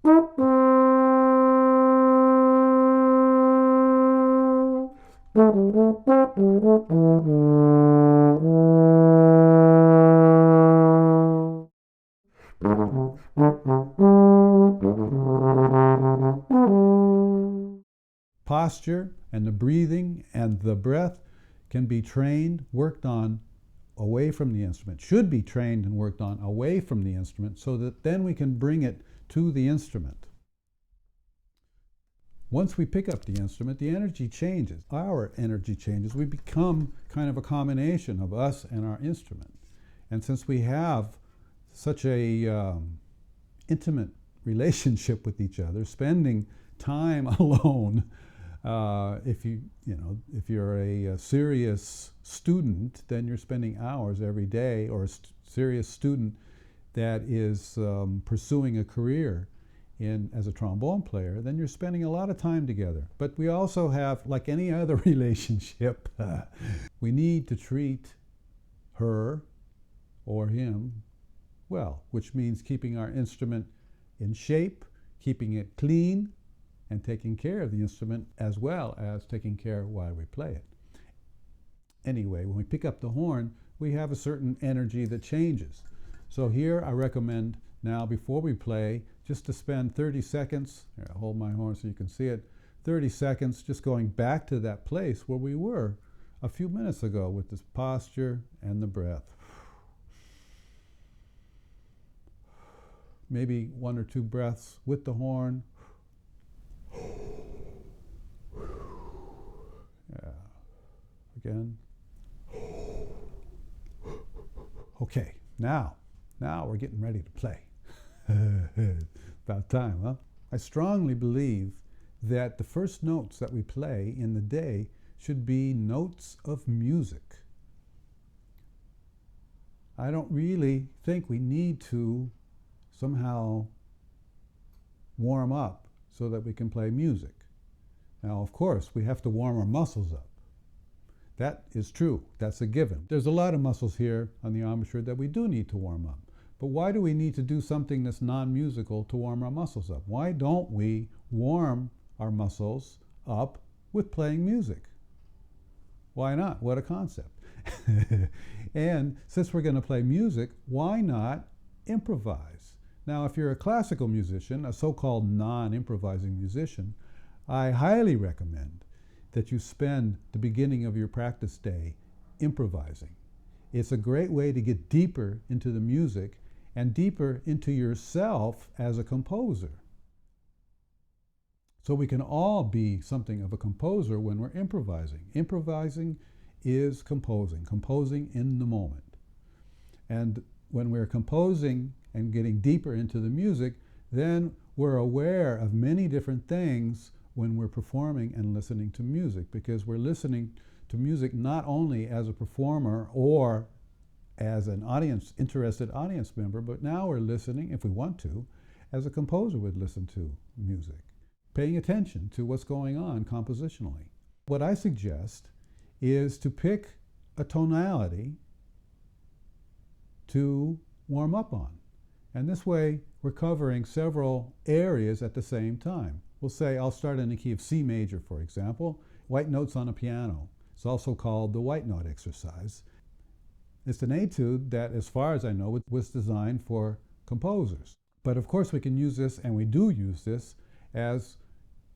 Posture and the breathing and the breath can be trained, worked on away from the instrument, should be trained and worked on away from the instrument, so that then we can bring it to the instrument. Once we pick up the instrument, the energy changes. Our energy changes. We become kind of a combination of us and our instrument. And since we have such a intimate relationship with each other, spending time alone, if you're a serious student, then you're spending hours every day, or a serious student that is pursuing a career as a trombone player, then you're spending a lot of time together. But we also have, like any other relationship, we need to treat her or him well, which means keeping our instrument in shape, keeping it clean, and taking care of the instrument as well as taking care while we play it. Anyway, when we pick up the horn, we have a certain energy that changes. So here I recommend now, before we play, just to spend 30 seconds, here, I'll hold my horn so you can see it, 30 seconds just going back to that place where we were a few minutes ago with this posture and the breath. Maybe one or two breaths with the horn. Yeah. Again. Okay, now we're getting ready to play. About time, huh? I strongly believe that the first notes that we play in the day should be notes of music. I don't really think we need to somehow warm up so that we can play music. Now, of course, we have to warm our muscles up. That is true. That's a given. There's a lot of muscles here on the embouchure that we do need to warm up. But why do we need to do something that's non-musical to warm our muscles up? Why don't we warm our muscles up with playing music? Why not? What a concept. And since we're going to play music, why not improvise? Now, if you're a classical musician, a so-called non-improvising musician, I highly recommend that you spend the beginning of your practice day improvising. It's a great way to get deeper into the music and deeper into yourself as a composer. So we can all be something of a composer when we're improvising. Improvising is composing in the moment. And when we're composing and getting deeper into the music, then we're aware of many different things when we're performing and listening to music, because we're listening to music not only as a performer or as an interested audience member, but now we're listening, if we want to, as a composer would listen to music, paying attention to what's going on compositionally. What I suggest is to pick a tonality to warm up on. And this way, we're covering several areas at the same time. We'll say, I'll start in the key of C major, for example, white notes on a piano. It's also called the white note exercise. It's an etude that, as far as I know, was designed for composers. But of course we can use this, and we do use this, as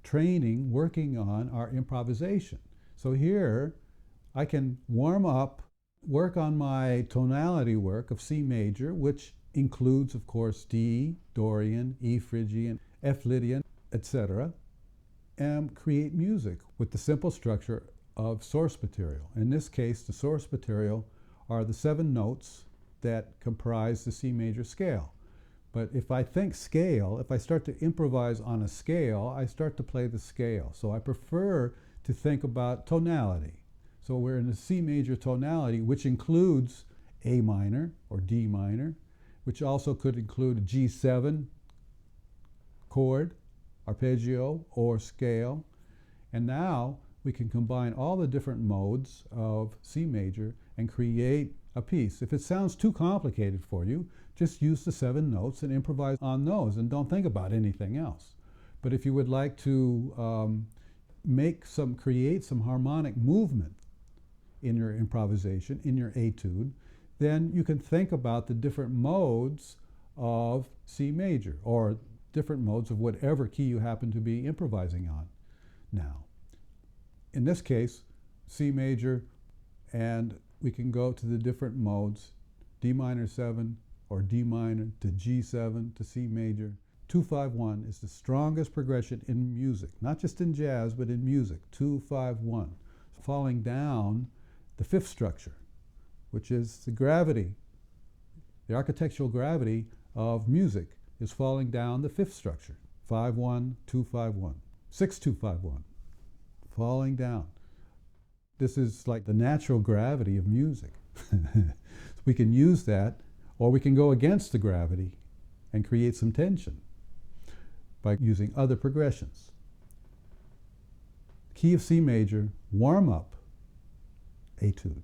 training, working on our improvisation. So here I can warm up, work on my tonality work of C major, which includes, of course, D, Dorian, E Phrygian, F Lydian, etc., and create music with the simple structure of source material. In this case, the source material are the 7 notes that comprise the C major scale. But if I think scale, if I start to improvise on a scale, I start to play the scale. So I prefer to think about tonality. So we're in the C major tonality, which includes A minor or D minor, which also could include a G7 chord, arpeggio, or scale. And now we can combine all the different modes of C major and create a piece. If it sounds too complicated for you, just use the 7 notes and improvise on those and don't think about anything else. But if you would like to create some harmonic movement in your improvisation, in your etude, then you can think about the different modes of C major, or different modes of whatever key you happen to be improvising on. Now, in this case, C major, and we can go to the different modes, D minor 7 or D minor to G7 to C major. 2-5-1 is the strongest progression in music, not just in jazz, but in music. 2-5-1, falling down the 5th structure, which is the gravity. The architectural gravity of music is falling down the 5th structure. 5-1, 2-5-1, 6-2-5-1, falling down. This is like the natural gravity of music. We can use that, or we can go against the gravity and create some tension by using other progressions. Key of C major, warm up, etude.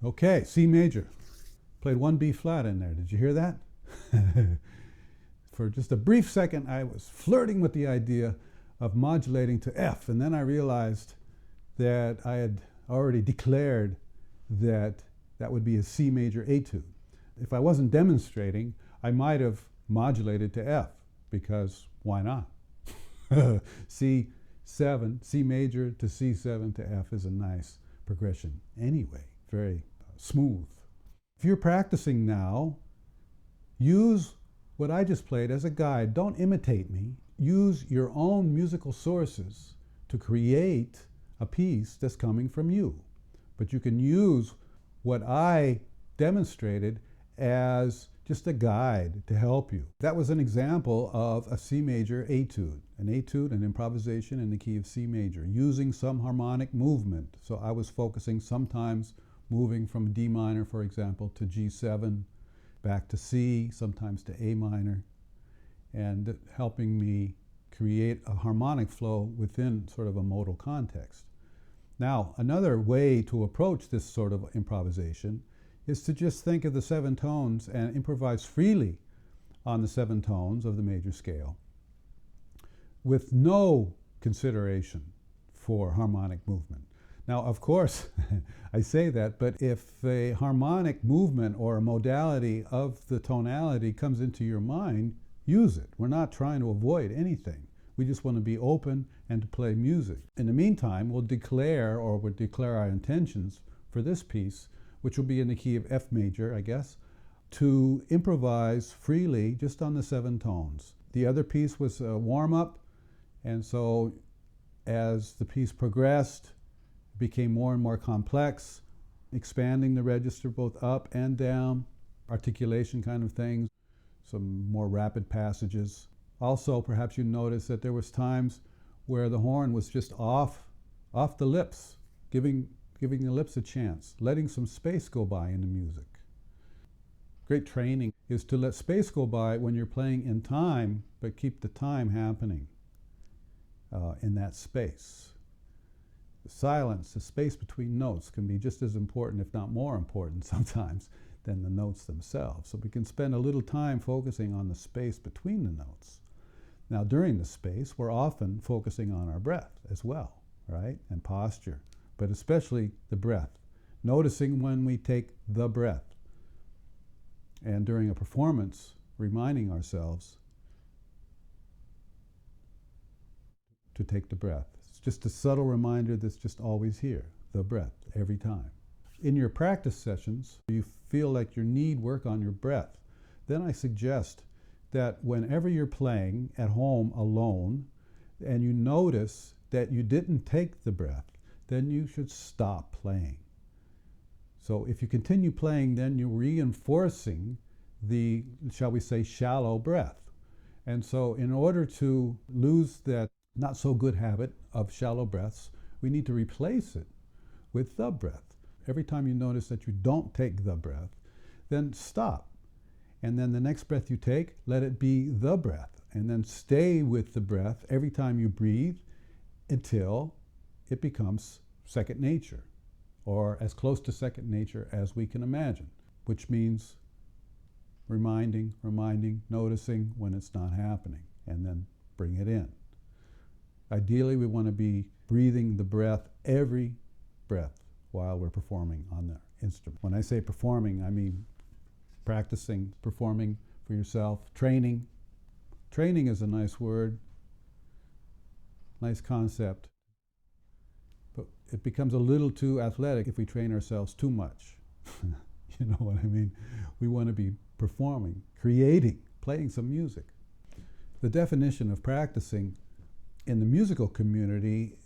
Okay, C major. Played one B flat in there. Did you hear that? For just a brief second, I was flirting with the idea of modulating to F, and then I realized that I had already declared that that would be a C major etude. If I wasn't demonstrating, I might have modulated to F, because why not? C7, C major to C7 to F is a nice progression anyway, very smooth. If you're practicing now, use what I just played as a guide. Don't imitate me. Use your own musical sources to create a piece that's coming from you. But you can use what I demonstrated as just a guide to help you. That was an example of a C major etude. An etude, an improvisation in the key of C major, using some harmonic movement. So I was focusing sometimes moving from D minor, for example, to G7, back to C, sometimes to A minor, and helping me create a harmonic flow within sort of a modal context. Now, another way to approach this sort of improvisation is to just think of the 7 tones and improvise freely on the 7 tones of the major scale with no consideration for harmonic movement. Now, of course, I say that, but if a harmonic movement or a modality of the tonality comes into your mind, use it. We're not trying to avoid anything. We just want to be open and to play music. In the meantime, we'll declare our intentions for this piece, which will be in the key of F major, I guess, to improvise freely just on the 7 tones. The other piece was a warm-up, and so as the piece progressed, it became more and more complex, expanding the register both up and down, articulation kind of things, some more rapid passages. Also, perhaps you noticed that there was times where the horn was just off the lips, giving the lips a chance, letting some space go by in the music. Great training is to let space go by when you're playing in time, but keep the time happening in that space. The silence, the space between notes can be just as important, if not more important sometimes, than the notes themselves. So we can spend a little time focusing on the space between the notes. Now during the space, we're often focusing on our breath as well, right? And posture, but especially the breath. Noticing when we take the breath. And during a performance, reminding ourselves to take the breath. It's just a subtle reminder that's just always here, the breath, every time. In your practice sessions, you feel like you need work on your breath, then I suggest that whenever you're playing at home alone and you notice that you didn't take the breath, then you should stop playing. So if you continue playing, then you're reinforcing the, shall we say, shallow breath. And so in order to lose that not so good habit of shallow breaths, we need to replace it with the breath. Every time you notice that you don't take the breath, then stop. And then the next breath you take, let it be the breath. And then stay with the breath every time you breathe until it becomes second nature, or as close to second nature as we can imagine, which means reminding, noticing when it's not happening, and then bring it in. Ideally, we want to be breathing the breath every breath while we're performing on the instrument. When I say performing, I mean practicing, performing for yourself, training. Training is a nice word, nice concept, but it becomes a little too athletic if we train ourselves too much. You know what I mean? We want to be performing, creating, playing some music. The definition of practicing in the musical community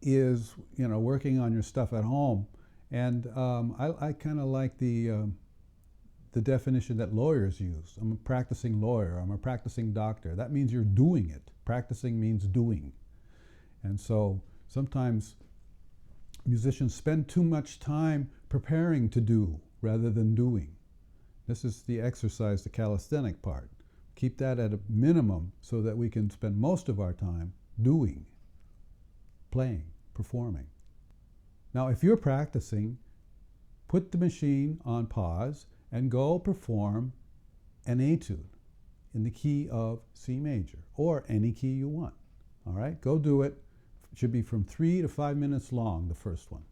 is, working on your stuff at home. And I kind of like the definition that lawyers use. I'm a practicing lawyer, I'm a practicing doctor. That means you're doing it. Practicing means doing. And so sometimes musicians spend too much time preparing to do rather than doing. This is the exercise, the calisthenic part. Keep that at a minimum so that we can spend most of our time doing, playing, performing. Now, if you're practicing, put the machine on pause and go perform an etude in the key of C major, or any key you want. All right, go do it. It should be from 3 to 5 minutes long, the first one,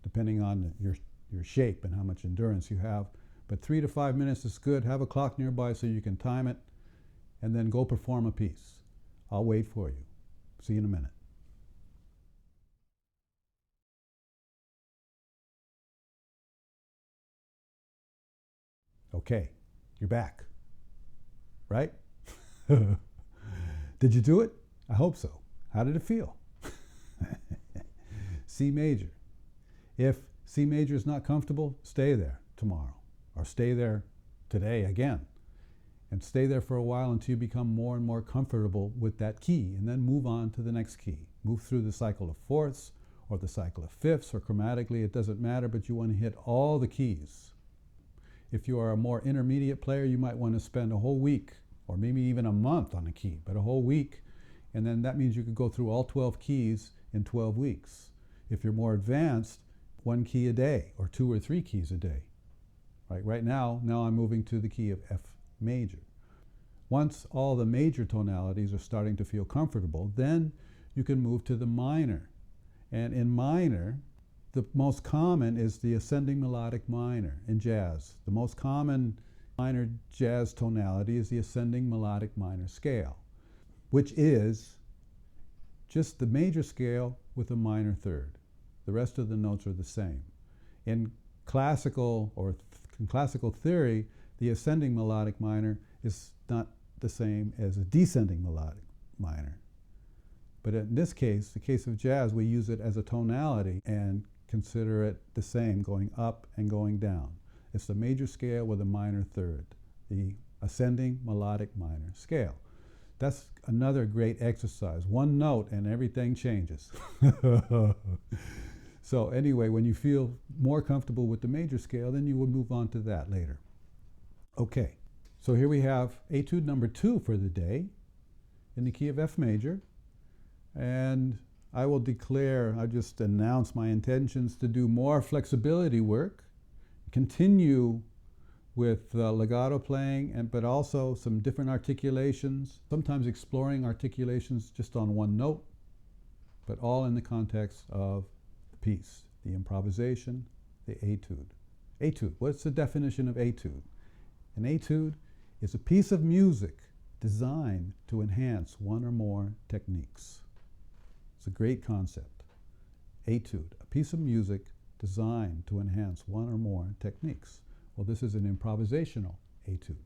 depending on your shape and how much endurance you have. But 3 to 5 minutes is good. Have a clock nearby so you can time it, and then go perform a piece. I'll wait for you. See you in a minute. Okay, you're back, right? Did you do it? I hope so. How did it feel? C major. If C major is not comfortable, stay there tomorrow, or stay there today again, and stay there for a while until you become more and more comfortable with that key, and then move on to the next key. Move through the cycle of fourths or the cycle of fifths, or chromatically, it doesn't matter, but you want to hit all the keys. If you are a more intermediate player, you might want to spend a whole week or maybe even a month on a key, but a whole week, and then that means you could go through all 12 keys in 12 weeks. If you're more advanced, 1 key a day or 2 or 3 keys a day. Right now I'm moving to the key of F major. Once all the major tonalities are starting to feel comfortable, then you can move to the minor. And in minor, the most common is the ascending melodic minor in jazz. The most common minor jazz tonality is the ascending melodic minor scale. which is just the major scale with a minor third. The rest of the notes are the same. In classical theory, the ascending melodic minor is not the same as a descending melodic minor. But in this case, the case of jazz, we use it as a tonality and consider it the same, going up and going down. It's the major scale with a minor third, the ascending melodic minor scale. That's another great exercise. One note and everything changes. So anyway, when you feel more comfortable with the major scale, then you would move on to that later. Okay, so here we have Etude number 2 for the day in the key of F major. And I just announce my intentions to do more flexibility work, continue with legato playing, but also some different articulations, sometimes exploring articulations just on one note, but all in the context of the piece, the improvisation, the etude. Etude, what's the definition of etude? An etude is a piece of music designed to enhance one or more techniques. It's a great concept. Etude, a piece of music designed to enhance one or more techniques. Well, this is an improvisational etude.